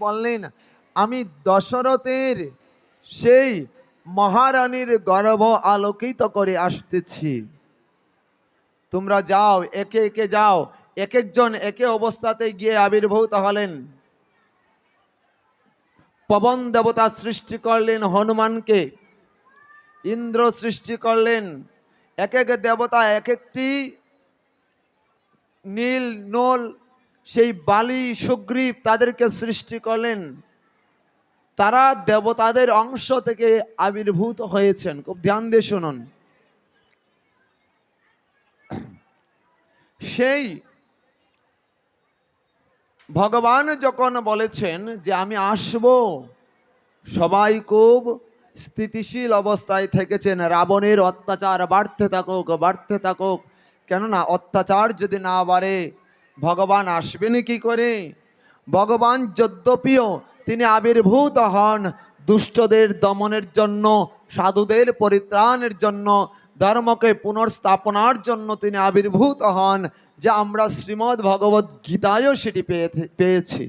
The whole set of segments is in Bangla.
বললেন, আমি দশরথের সেই মহারানীর গর্ভ আলোকিত করে আসতেছি। তোমরা যাও, একে একে যাও। এক একজন একে অবস্থাতে গিয়ে আবির্ভূত হলেন। পবন দেবতা সৃষ্টি করলেন হনুমানকে, ইন্দ্র সৃষ্টি করলেন, এক এক দেবতা এক একটি নীল নল সেই বালি সুগ্রীব তাদেরকে সৃষ্টি করলেন। তারা দেবতাদের অংশ থেকে আবির্ভূত হয়েছেন। খুব ধ্যান দিয়ে শুনুন। সেই ভগবান যখন বলেছেন যে আমি আসব, সবাই খুব স্থিতিশীল অবস্থায় থেকেছেন। রাবণের অত্যাচার বাড়তে থাকুক, বাড়তে থাকুক, কেননা অত্যাচার যদি না বাড়ে ভগবান আসবেন কি করে? ভগবান যদ্যপিও তিনি আবির্ভূত হন দুষ্টদের দমনের জন্য, সাধুদের পরিত্রাণের জন্য, ধর্মকে পুনর্স্থাপনার জন্য তিনি আবির্ভূত হন, যে আমরা শ্রীমদ্ ভগবদ গীতায়ও সেটি পেয়েছি।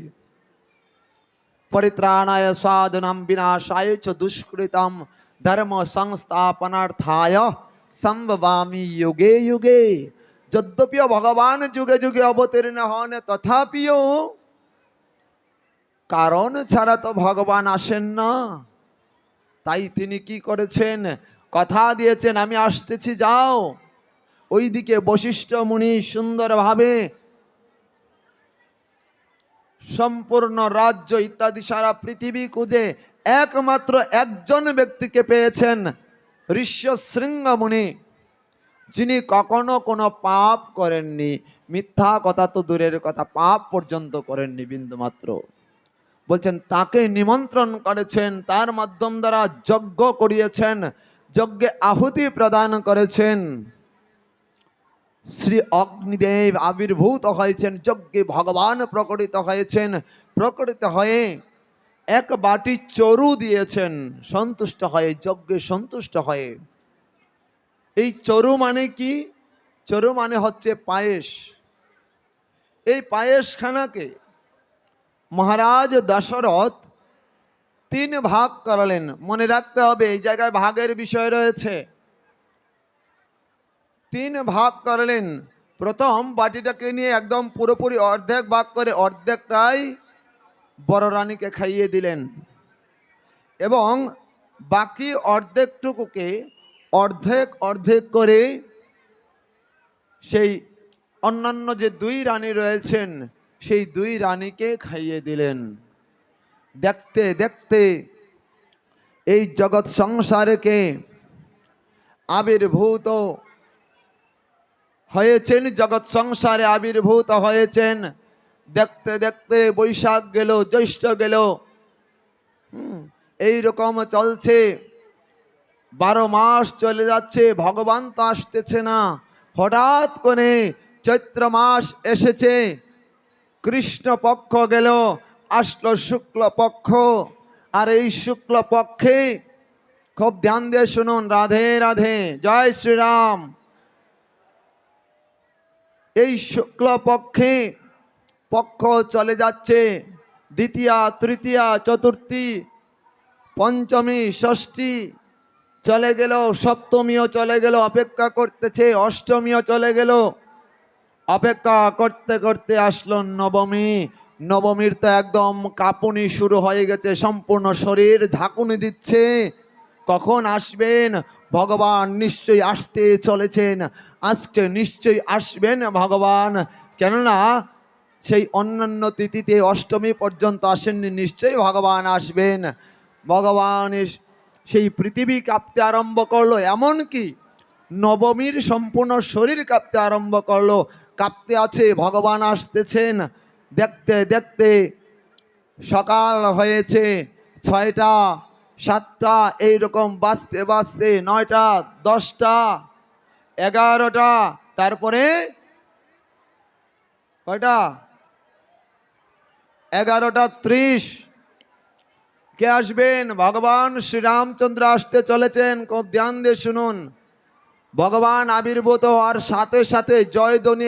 পরিত্রাণায় সাধনাম বিনাশায় চ দুষ্কৃতম ধর্ম সংস্থাপনার্থায় সম্ভবামি যুগে যুগে। যদ্যপিও ভগবান যুগে যুগে অবতীর্ণ হন, তথাপিও কারণ ছাড়া তো ভগবান আসেন না। তাই তিনি কি করেছেন? কথা দিয়েছেন আমি আসতেছি, যাও। ওইদিকে বশিষ্ঠ মুনি সুন্দরভাবে সম্পূর্ণ রাজ্য ইত্যাদি সারা পৃথিবী খুঁজে একমাত্র একজন ব্যক্তিকে পেয়েছেন, ঋষ্যশৃঙ্গ মুনি, যিনি কখনো কোনো পাপ করেননি। মিথ্যা কথা তো দূরের কথা, পাপ পর্যন্ত করেননি বিন্দুমাত্র। বলছেন তাকে নিমন্ত্রণ করেছেন, তার মাধ্যম দ্বারা যজ্ঞ করিয়েছেন, যজ্ঞে আহুতি প্রদান করেছেন। শ্রী অগ্নিদেব আবির্ভূত হয়েছেন, যজ্ঞে ভগবান প্রকটিত হয়েছেন। প্রকটিত হয়ে এক বাটি চরু দিয়েছেন, সন্তুষ্ট হয়ে, যজ্ঞে সন্তুষ্ট হয়ে। এই চরু মানে কি? চরু মানে হচ্ছে পায়েস। এই পায়েসখানাকে মহারাজ দশরথ 3 ভাগ করলেন। মনে রাখতে হবে এই জায়গায় ভাগের বিষয় রয়েছে। 3 ভাগ করলেন। প্রথম বাটিটাকে নিয়ে একদম পুরোপুরি অর্ধেক ভাগ করে অর্ধেকটাই বড় রানীকে খাইয়ে দিলেন, এবং বাকি অর্ধেকটুকুকে অর্ধেক অর্ধেক করে সেই অন্যান্য যে 2 রানী রয়েছেন সেই 2 রানীকে খাইয়ে দিলেন। দেখতে দেখতে এই জগৎ সংসারকে আবির্ভূত হয়েছেন, জগৎ সংসারে আবির্ভূত হয়েছেন। দেখতে দেখতে বৈশাখ গেল, জ্যৈষ্ঠ গেল, এই রকম চলছে। 12 মাস চলে যাচ্ছে, ভগবান তো আসতেছে না। হঠাৎ করে চৈত্র মাস এসেছে, কৃষ্ণ পক্ষ গেল, আসলো শুক্ল পক্ষ। আর এই শুক্ল পক্ষে, খুব ধ্যান দিয়ে শুনুন, রাধে রাধে, জয় শ্রীরাম। এই শুক্ল পক্ষে পক্ষ চলে যাচ্ছে, দ্বিতীয়া, তৃতীয়া, চতুর্থী, পঞ্চমী, ষষ্ঠী চলে গেল, সপ্তমীও চলে গেল, অপেক্ষা করতেছে, অষ্টমীও চলে গেল। অপেক্ষা করতে করতে আসলো নবমী। নবমীর তো একদম কাঁপুনি শুরু হয়ে গেছে, সম্পূর্ণ শরীর ঝাঁকুনি দিচ্ছে। কখন আসবেন ভগবান? নিশ্চয়ই আসতে চলেছেন, আজকে নিশ্চয়ই আসবেন ভগবান। কেননা সেই অন্যান্য তিথিতে অষ্টমী পর্যন্ত আসেননি, নিশ্চয়ই ভগবান আসবেন। ভগবানের সেই পৃথিবী কাঁপতে আরম্ভ করলো, এমনকি নবমীর সম্পূর্ণ শরীর কাঁপতে আরম্ভ করলো। কাঁপতে আছে, ভগবান আসতেছেন। দেখতে দেখতে সকাল হয়েছে, 6টা, 7টা, এইরকম বাজতে বাজতে 9টা, 10টা, 11টা, তারপরে কয়টা? 11:30। কে আসবেন? ভগবান শ্রীরামচন্দ্র আসতে চলেছেন। খুব ধ্যান দিয়ে শুনুন। ভগবান আবির্ভূত হওয়ার সাথে সাথে জয়ধ্বনি